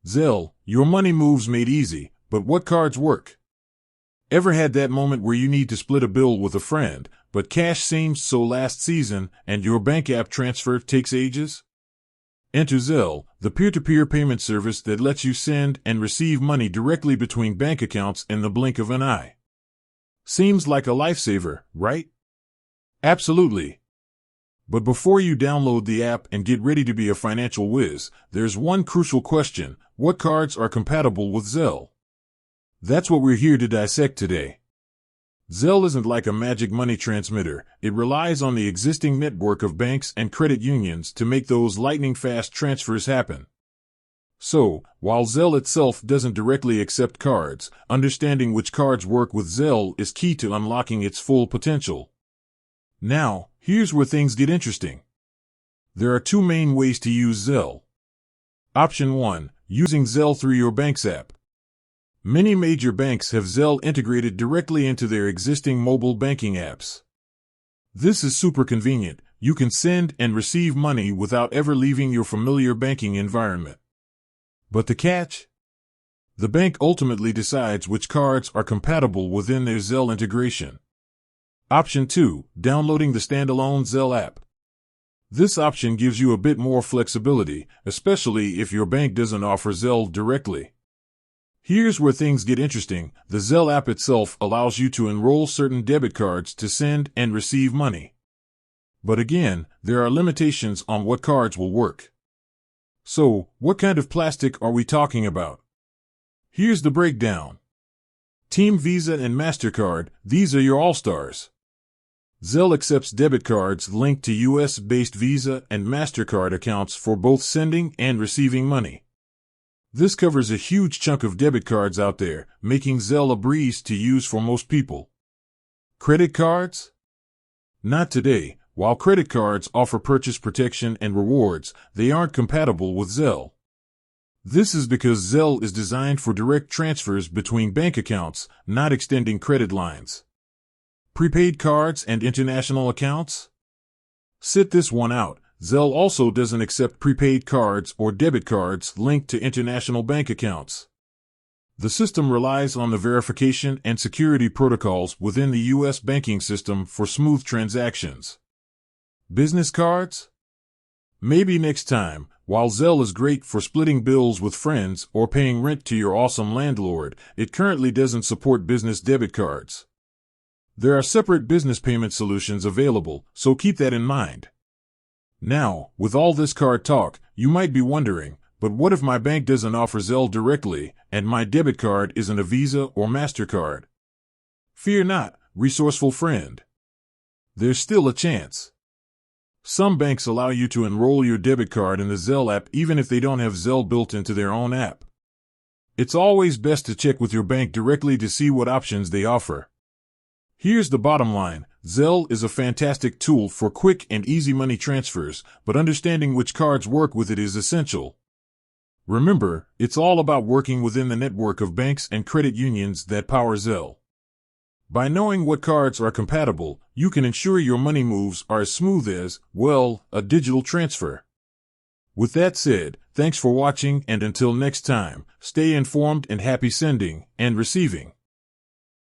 Zelle, your money moves made easy, but what cards work? Ever had that moment where you need to split a bill with a friend, but cash seems so last season and your bank app transfer takes ages? Enter Zelle, the peer-to-peer payment service that lets you send and receive money directly between bank accounts in the blink of an eye. Seems like a lifesaver, right? Absolutely. But before you download the app and get ready to be a financial whiz, there's one crucial question: what cards are compatible with Zelle? That's what we're here to dissect today. Zelle isn't like a magic money transmitter. It relies on the existing network of banks and credit unions to make those lightning-fast transfers happen. So, while Zelle itself doesn't directly accept cards, understanding which cards work with Zelle is key to unlocking its full potential. Now, here's where things get interesting. There are two main ways to use Zelle. Option 1. Using Zelle through your bank's app. Many major banks have Zelle integrated directly into their existing mobile banking apps. This is super convenient. You can send and receive money without ever leaving your familiar banking environment. But the catch? The bank ultimately decides which cards are compatible within their Zelle integration. Option 2. Downloading the standalone Zelle app. This option gives you a bit more flexibility, especially if your bank doesn't offer Zelle directly. Here's where things get interesting. The Zelle app itself allows you to enroll certain debit cards to send and receive money. But again, there are limitations on what cards will work. So, what kind of plastic are we talking about? Here's the breakdown. Team Visa and MasterCard, these are your all-stars. Zelle accepts debit cards linked to US-based Visa and MasterCard accounts for both sending and receiving money. This covers a huge chunk of debit cards out there, making Zelle a breeze to use for most people. Credit cards? Not today. While credit cards offer purchase protection and rewards, they aren't compatible with Zelle. This is because Zelle is designed for direct transfers between bank accounts, not extending credit lines. Prepaid cards and international accounts? Sit this one out. Zelle also doesn't accept prepaid cards or debit cards linked to international bank accounts. The system relies on the verification and security protocols within the U.S. banking system for smooth transactions. Business cards? Maybe next time. While Zelle is great for splitting bills with friends or paying rent to your awesome landlord, it currently doesn't support business debit cards. There are separate business payment solutions available, so keep that in mind. Now, with all this card talk, you might be wondering, but what if my bank doesn't offer Zelle directly, and my debit card isn't a Visa or MasterCard? Fear not, resourceful friend. There's still a chance. Some banks allow you to enroll your debit card in the Zelle app even if they don't have Zelle built into their own app. It's always best to check with your bank directly to see what options they offer. Here's the bottom line. Zelle is a fantastic tool for quick and easy money transfers, but understanding which cards work with it is essential. Remember, it's all about working within the network of banks and credit unions that power Zelle. By knowing what cards are compatible, you can ensure your money moves are as smooth as, well, a digital transfer. With that said, thanks for watching, and until next time, stay informed and happy sending and receiving.